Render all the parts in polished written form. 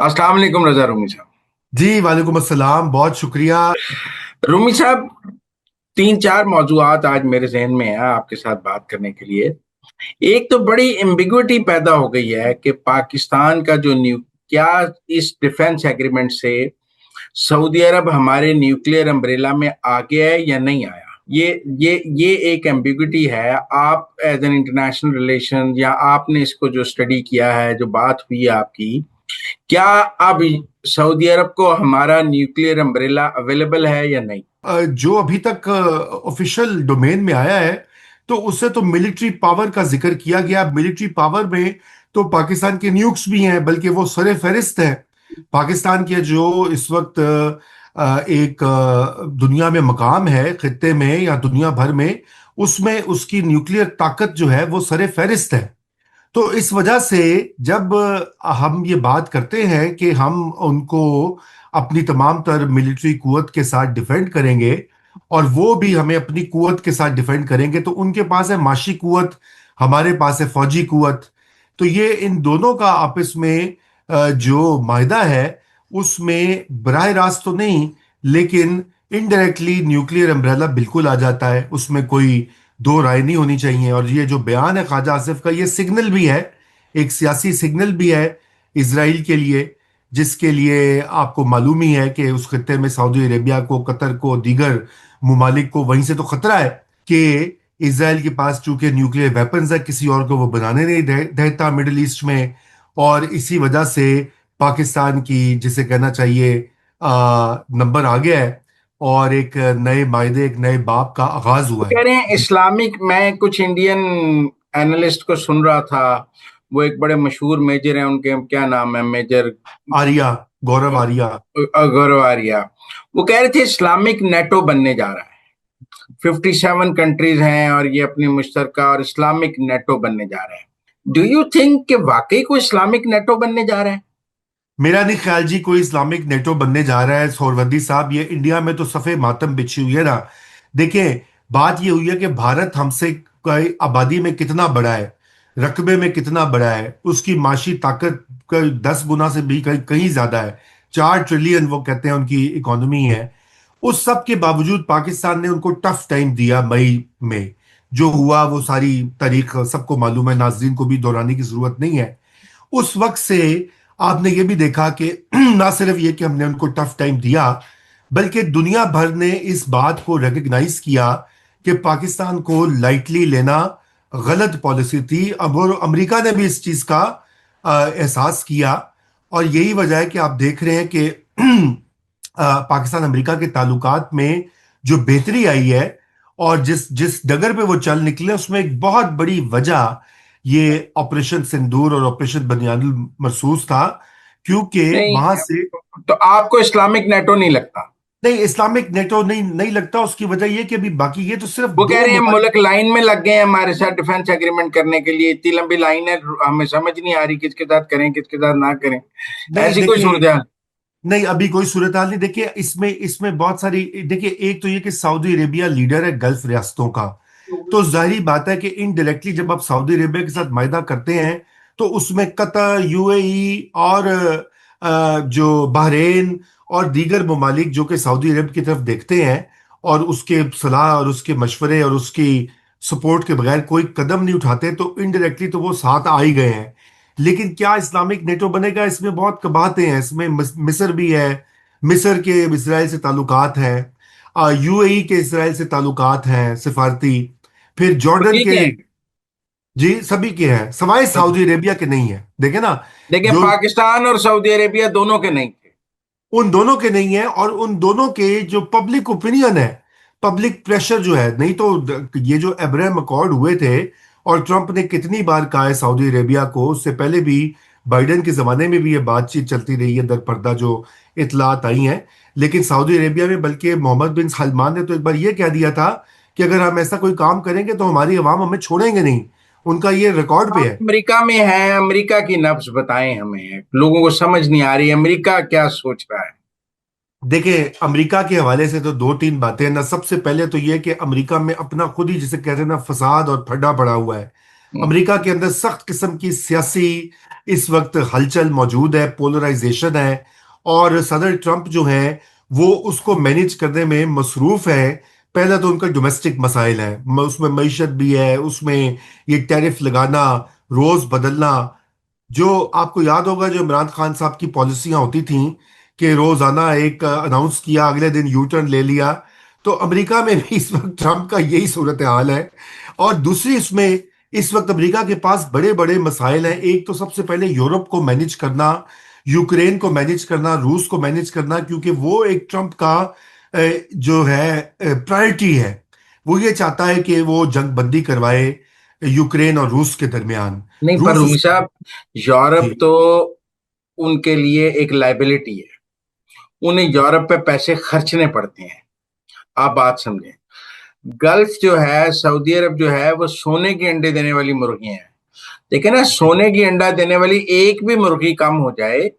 अस्सलाम वालेकुम रजा रूमी साहब। जी वालेकुम अस्सलाम, बहुत शुक्रिया। रूमी साहब, तीन चार मौजूआत आज मेरे जहन में है आपके साथ बात करने के लिए। एक तो बड़ी एम्बिग्विटी पैदा हो गई है कि पाकिस्तान का जो न्यू क्या इस डिफेंस एग्रीमेंट से सऊदी अरब हमारे न्यूक्लियर अम्ब्रेला में आ गया है या नहीं आया। ये एक एम्बिग्विटी है। आप एज एन इंटरनेशनल रिलेशन या आपने इसको जो स्टडी किया है, जो बात हुई है आपकी, क्या अब सऊदी अरब को हमारा न्यूक्लियर अम्ब्रेला अवेलेबल है या नहीं। जो अभी तक ऑफिशियल डोमेन में आया है, तो उससे तो मिलिट्री पावर का जिक्र किया गया। मिलिट्री पावर में तो पाकिस्तान के न्यूक्स भी हैं, बल्कि वो सरे फहरिस्त हैं। पाकिस्तान के जो इस वक्त एक दुनिया में मकाम है, खित्ते में या दुनिया भर में, उसमें उसकी न्यूक्लियर ताकत जो है वो सरे फहरिस्त है। तो इस वजह से जब हम ये बात करते हैं कि हम उनको अपनी तमाम तर मिलिट्री कुवत के साथ डिफेंड करेंगे, और वो भी हमें अपनी कुवत के साथ डिफेंड करेंगे, तो उनके पास है माशी कुवत, हमारे पास है फौजी कुवत। तो ये इन दोनों का आपस में जो मायदा है, उसमें बराह रास्त तो नहीं, लेकिन इनडायरेक्टली न्यूक्लियर अम्ब्रेला बिल्कुल आ जाता है। उसमें कोई दो राय नहीं होनी चाहिए। और ये जो बयान है ख्वाजा आसिफ का, ये सिग्नल भी है, एक सियासी सिग्नल भी है इसराइल के लिए, जिसके लिए आपको मालूम ही है कि उस खत्ते में सऊदी अरेबिया को, कतर को, दीगर ममालिक को वहीं से तो खतरा है कि इसराइल के पास चूंकि न्यूक्लियर वेपन्स है, किसी और को वो बनाने नहीं देता मिडिल ईस्ट में। और इसी वजह से पाकिस्तान की, जिसे कहना चाहिए, नंबर आ गया है, और एक नए मायदे, एक नए बाब का आगाज वो हुआ कह है। रहे हैं इस्लामिक, मैं कुछ इंडियन एनालिस्ट को सुन रहा था। वो एक बड़े मशहूर मेजर हैं, उनके क्या नाम है, मेजर आर्या, गौरव आर्या। गौरव आर्या। वो कह रहे थे इस्लामिक नेटो बनने जा रहा है। 57 कंट्रीज हैं और ये अपनी मुश्तरका और इस्लामिक नेटो बनने जा रहे हैं। डू यू थिंक कि वाकई कोई इस्लामिक नेटो बनने जा रहा है। मेरा नहीं ख्याल जी कोई इस्लामिक नेटो बनने जा रहा है सोहरवर्दी साहब। ये इंडिया में तो सफ़े मातम बिछी हुई है ना। देखिए, बात ये हुई है कि भारत हमसे कई आबादी में कितना बड़ा है, रकबे में कितना बड़ा है, उसकी माशी ताकत कई 10 गुना से भी कहीं कहीं ज्यादा है। 4 ट्रिलियन वो कहते हैं उनकी इकोनॉमी है। उस सब के बावजूद पाकिस्तान ने उनको टफ टाइम दिया। मई में जो हुआ, वो सारी तारीख सबको मालूम है, नाजरीन को भी दोहराने की जरूरत नहीं है। उस वक्त से आपने ये भी देखा कि ना सिर्फ ये कि हमने उनको टफ टाइम दिया, बल्कि दुनिया भर ने इस बात को रिकग्नाइज किया कि पाकिस्तान को लाइटली लेना गलत पॉलिसी थी। अब और अमेरिका ने भी इस चीज का एहसास किया। और यही वजह है कि आप देख रहे हैं कि पाकिस्तान अमेरिका के ताल्लुकात में जो बेहतरी आई है, और जिस जिस डगर पे वो चल निकले, उसमें एक बहुत बड़ी वजह ये ऑपरेशन सिंदूर और ऑपरेशन बनियानुल मरसूस था। क्योंकि नहीं, वहां से, तो आपको इस्लामिक नेटो नहीं लगता। नहीं, इस्लामिक नेटो नहीं नहीं लगता। उसकी वजह ये कि अभी बाकी ये तो सिर्फ वो कह दो रहे हैं मुमालिक। मुल्क लाइन में लग गए हैं हमारे साथ डिफेंस एग्रीमेंट करने के लिए। इतनी लंबी लाइन है, हमें समझ नहीं आ रही किसके साथ करें किसके साथ ना करें। नहीं ऐसी कोई देखिए, सूरत है। नहीं अभी कोई सूरत हाल नहीं। देखिए, इसमें इसमें बहुत सारी, देखिए, एक तो ये कि सऊदी अरेबिया लीडर है गल्फ रियासतों का। तो जाहिर बात है कि इनडायरेक्टली जब आप सऊदी अरेबिया के साथ मायदा करते हैं, तो उसमें कतर, यूएई और जो बहरेन और दीगर ममालिक जो कि सऊदी अरब की तरफ देखते हैं, और उसके सलाह और उसके मशवरे और उसकी सपोर्ट के बगैर कोई कदम नहीं उठाते, तो इनडायरेक्टली तो वो साथ आ ही गए हैं। लेकिन क्या इस्लामिक नेटो बनेगा, इसमें बहुत कबाहतें हैं। इसमें मिस्र भी है, मिस्र के इसराइल से ताल्लुकात हैं, यूएई के इसराइल से ताल्लुकात हैं सिफारती, फिर जॉर्डन ठीक के। है। जी, सभी के हैं, सवाए सऊदी अरेबिया के नहीं है, देखे ना। लेकिन जो पाकिस्तान और सऊदी अरेबिया दोनों के नहीं थे। उन दोनों के नहीं है, और उन दोनों के जो पब्लिक ओपिनियन है, पब्लिक प्रेशर जो है, नहीं तो ये जो अब्राहम अकॉर्ड हुए थे, और ट्रंप ने कितनी बार कहा है सऊदी अरेबिया को, उससे पहले भी बाइडेन के जमाने में भी ये बातचीत चलती रही है दर पर्दा, जो इतलात आई हैं। लेकिन सऊदी अरेबिया में बल्कि मोहम्मद बिन सलमान ने तो एक बार ये कह दिया था कि अगर हम ऐसा कोई काम करेंगे तो हमारी अवाम हमें छोड़ेंगे नहीं। उनका ये रिकॉर्ड पे आप है। अमेरिका में हैं, अमेरिका की नब्ज बताएं हमें, लोगों को समझ नहीं आ रही अमेरिका क्या सोच रहा है। देखिए, अमेरिका के हवाले से तो दो तीन बातें हैं ना। सबसे पहले तो ये कि अमेरिका में अपना खुद ही, जिसे कहते हैं ना, फसाद और फड्डा पड़ा हुआ है। अमेरिका के अंदर सख्त किस्म की सियासी इस वक्त हलचल मौजूद है, पोलराइजेशन है। और सदर ट्रंप जो है वो उसको मैनेज करने में मसरूफ है। पहला तो उनका डोमेस्टिक मसाइल है, उसमें मईशत भी है, उसमें ये टैरिफ लगाना, रोज बदलना। जो आपको याद होगा, जो इमरान खान साहब की पॉलिसियां होती थीं कि रोजाना एक अनाउंस किया, अगले दिन यू टर्न ले लिया। तो अमेरिका में भी इस वक्त ट्रंप का यही सूरत हाल है। और दूसरी इसमें इस वक्त अमेरिका के पास बड़े बड़े मसाइल हैं। एक तो सबसे पहले यूरोप को मैनेज करना, यूक्रेन को मैनेज करना, रूस को मैनेज करना, क्योंकि वो एक ट्रंप का जो है प्रायोरिटी है। वो ये चाहता है कि वो जंग बंदी करवाए यूक्रेन और रूस के दरमियान। नहीं, पर रूस रूमी उस साहब, जी यूरोप तो उनके लिए एक लाइबिलिटी है। उन्हें यूरोप पे पैसे खर्चने पड़ते हैं। आप बात समझें। गल्फ जो है, सऊदी अरब जो है, वो सोने के अंडे देने वाली मुर्गियां हैं। देखिए ना, सोने की अंडा देने वाली एक भी मुर्गी कम हो जाए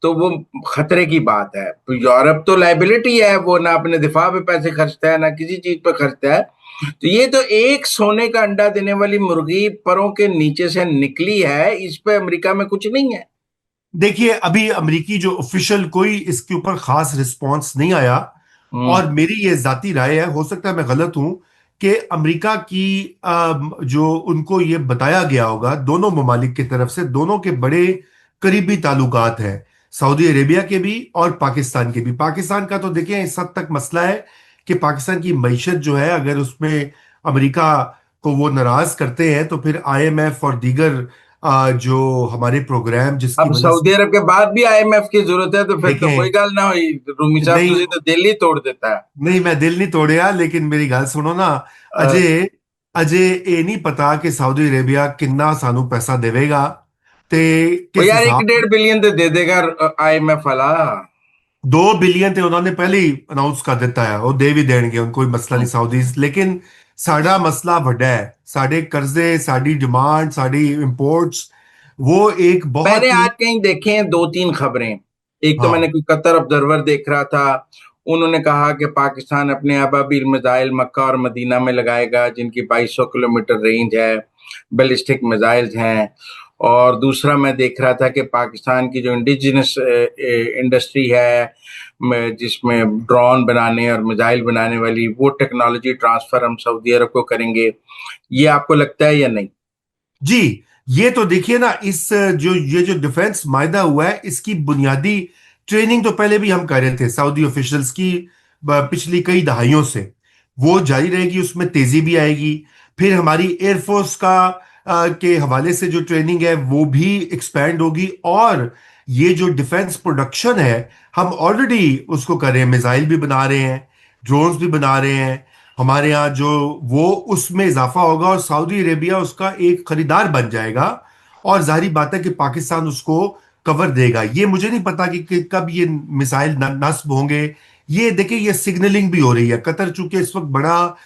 तो वो खतरे की बात है। तो यूरोप तो लाइबिलिटी है, वो ना अपने दिफा पे पैसे खर्चता है ना किसी चीज पे खर्चता है। तो ये तो एक सोने का अंडा देने वाली मुर्गी परों के नीचे से निकली है, इस पे अमेरिका में कुछ नहीं है। देखिए, अभी अमेरिकी जो ऑफिशियल कोई इसके ऊपर खास रिस्पांस नहीं आया। हम्म। और मेरी ये जाती राय है, हो सकता है मैं गलत हूं, कि अमेरिका की जो उनको ये बताया गया होगा दोनों ममालिक की तरफ से, दोनों के बड़े करीबी ताल्लुकात हैं, सऊदी अरेबिया के भी और पाकिस्तान के भी। पाकिस्तान का तो देखिए इस हद तक मसला है कि पाकिस्तान की मईशत जो है, अगर उसमें अमेरिका को वो नाराज करते हैं तो फिर आईएमएफ और दीगर जो हमारे प्रोग्राम जिसकी अब वजह सऊदी से अरब के बाद भी आईएमएफ की जरूरत है तो फिर तो कोई देखें। गल ना हुई। रूमी साहब नहीं, तुझे तो दिल ही तोड़ देता है। नहीं, मैं दिल नहीं तोड़िया, लेकिन मेरी गल सुनो ना। अ, अजय अजय ये नहीं पता कि सऊदी अरेबिया किन्ना सानू पैसा देवेगा ते वो किस यार एक हिसाब। डेढ़ बिलियन तो दे देगा आईएमएफ वाला। 2 बिलियन ते उन्होंने पहले ही अनाउंस कर दिता है, वो दे भी देंगे, उनको कोई मसला नहीं सऊदी। लेकिन साडा मसला बड़ा है, साडे कर्जे, साडी डिमांड, साडी इंपोर्ट्स, वो एक मैंने बहुत ही। आज कहीं देखे हैं दो तीन खबरें। एक तो मैंने हाँ, कोई कतर ऑब्जर्वर देख रहा था। उन्होंने कहा कि पाकिस्तान अपने अबाबिल मिसाइल मक्का और मदीना में लगाएगा, जिनकी 2200 किलोमीटर रेंज है, बैलिस्टिक मिसाइल्स हैं। और दूसरा मैं देख रहा था कि पाकिस्तान की जो इंडिजिनस इंडस्ट्री है, जिसमें ड्रोन बनाने और मिसाइल बनाने वाली, वो टेक्नोलॉजी ट्रांसफर हम सऊदी अरब को करेंगे। ये आपको लगता है या नहीं? जी। ये तो देखिए ना, इस जो ये जो डिफेंस मायदा हुआ है, इसकी बुनियादी ट्रेनिंग तो पहले भी हम कर रहे थे सऊदी ऑफिशियल्स की, पिछली कई दहाइयों से। वो जारी रहेगी, उसमें तेजी भी आएगी। फिर हमारी एयरफोर्स का के हवाले से जो ट्रेनिंग है वो भी एक्सपैंड होगी। और ये जो डिफेंस प्रोडक्शन है, हम ऑलरेडी उसको कर रहे हैं, मिसाइल भी बना रहे हैं, ड्रोन्स भी बना रहे हैं हमारे यहाँ जो, वो उसमें इजाफा होगा और सऊदी अरेबिया उसका एक खरीदार बन जाएगा। और जाहिर बात है कि पाकिस्तान उसको कवर देगा। ये मुझे नहीं पता कि कब ये मिसाइल नस्ब होंगे। ये देखिए, ये सिग्नलिंग भी हो रही है। कतर चूंकि इस वक्त बड़ा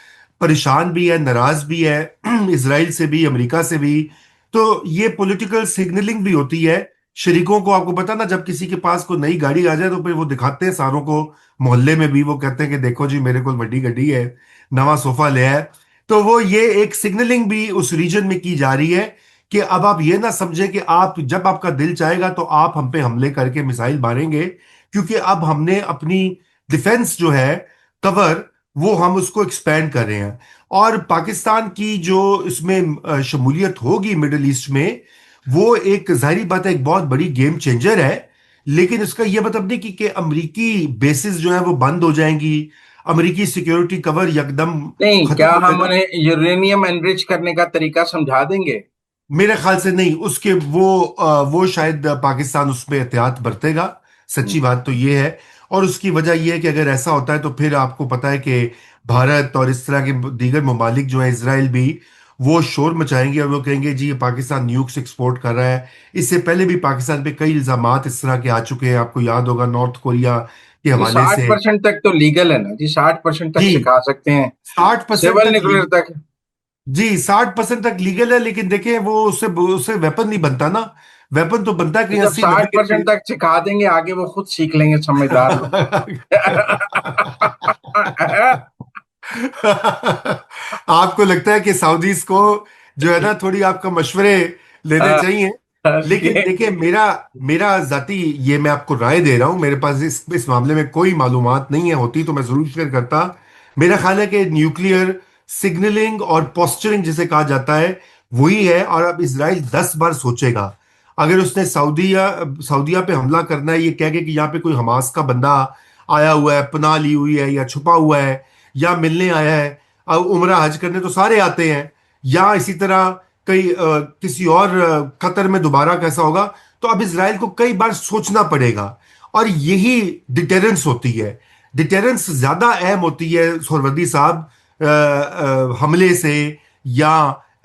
परेशान भी है, नाराज भी है इसराइल से भी, अमेरिका से भी। तो ये पॉलिटिकल सिग्नलिंग भी होती है शरीकों को। आपको पता ना, जब किसी के पास कोई नई गाड़ी आ जाए तो फिर वो दिखाते हैं सारों को, मोहल्ले में भी वो कहते हैं कि देखो जी मेरे को बड़ी गाड़ी है, नवा सोफा लिया है। तो वो ये एक सिग्नलिंग भी उस रीजन में की जा रही है कि अब आप ये ना समझे कि आप जब आपका दिल चाहेगा तो आप हम पे हमले करके मिसाइल मारेंगे, क्योंकि अब हमने अपनी डिफेंस जो है, कवर, वो हम उसको एक्सपेंड कर रहे हैं। और पाकिस्तान की जो इसमें शमूलियत होगी मिडिल ईस्ट में, वो एक जाहिर बात है एक बहुत बड़ी गेम चेंजर है। लेकिन इसका यह मतलब नहीं कि अमरीकी बेसिस जो है वो बंद हो जाएंगी, अमेरिकी सिक्योरिटी कवर यकदम नहीं, खत्म क्या हो हम जाएगा। उन्हें यूरेनियम एनरिच करने का तरीका समझा देंगे? मेरे ख्याल से नहीं। उसके वो शायद पाकिस्तान उसमें एहतियात बरतेगा। सच्ची बात तो ये है। और उसकी वजह यह है कि अगर ऐसा होता है तो फिर आपको पता है कि भारत और इस तरह के दीगर ममालिक जो है, इसराइल भी, वो शोर मचाएंगे और वो कहेंगे जी ये पाकिस्तान न्यूक्स एक्सपोर्ट कर रहा है। इससे पहले भी पाकिस्तान पे कई इल्जामात इस तरह के आ चुके हैं, आपको याद होगा, नॉर्थ कोरिया के ये हवाले साठ से। परसेंट तक तो लीगल है ना जी, 60% तक जी, सिखा सकते हैं। 60% सिविल तक न्यूक्लियर तक। जी, 60% तक लीगल है, लेकिन देखिए वो उससे उससे वेपन नहीं बनता ना। वेपन तो बनता है तो कहीं जब 80-90 60% तक सिखा देंगे, आगे वो खुद सीख लेंगे, समझदार लोग। आपको लगता है कि सऊदीज को जो है ना, थोड़ी आपका मशवरे लेने हाँ, चाहिए। लेकिन ये देखिए, मेरा मेरा जाती, ये मैं आपको राय दे रहा हूँ, मेरे पास इस मामले में कोई मालूमात नहीं है, होती तो मैं जरूर शेयर करता। मेरा ख्याल है कि न्यूक्लियर सिग्नलिंग और पोस्चरिंग जिसे कहा जाता है, वही है। और अब इसराइल 10 बार सोचेगा। अगर उसने सऊदीया पे हमला करना है, ये कह के कि यहाँ पे कोई हमास का बंदा आया हुआ है, पनाह ली हुई है, या छुपा हुआ है, या मिलने आया है। अब उम्रा हज करने तो सारे आते हैं, या इसी तरह कई किसी और कतर में दोबारा कैसा होगा। तो अब इसराइल को कई बार सोचना पड़ेगा। और यही डिटेरेंस होती है। डिटेरेंस ज्यादा अहम होती है सोरवर्दी साहब, हमले से या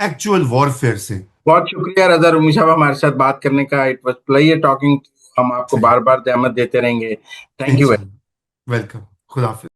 एक्चुअल वॉरफेयर से। बहुत शुक्रिया रजा रूमी साहब हमारे साथ बात करने का। It was pleasure talking. हम आपको चलिए, बार बार दहमत देते रहेंगे। Thank you. इंशाल्लाह। वेलकम। खुदा हाफिज।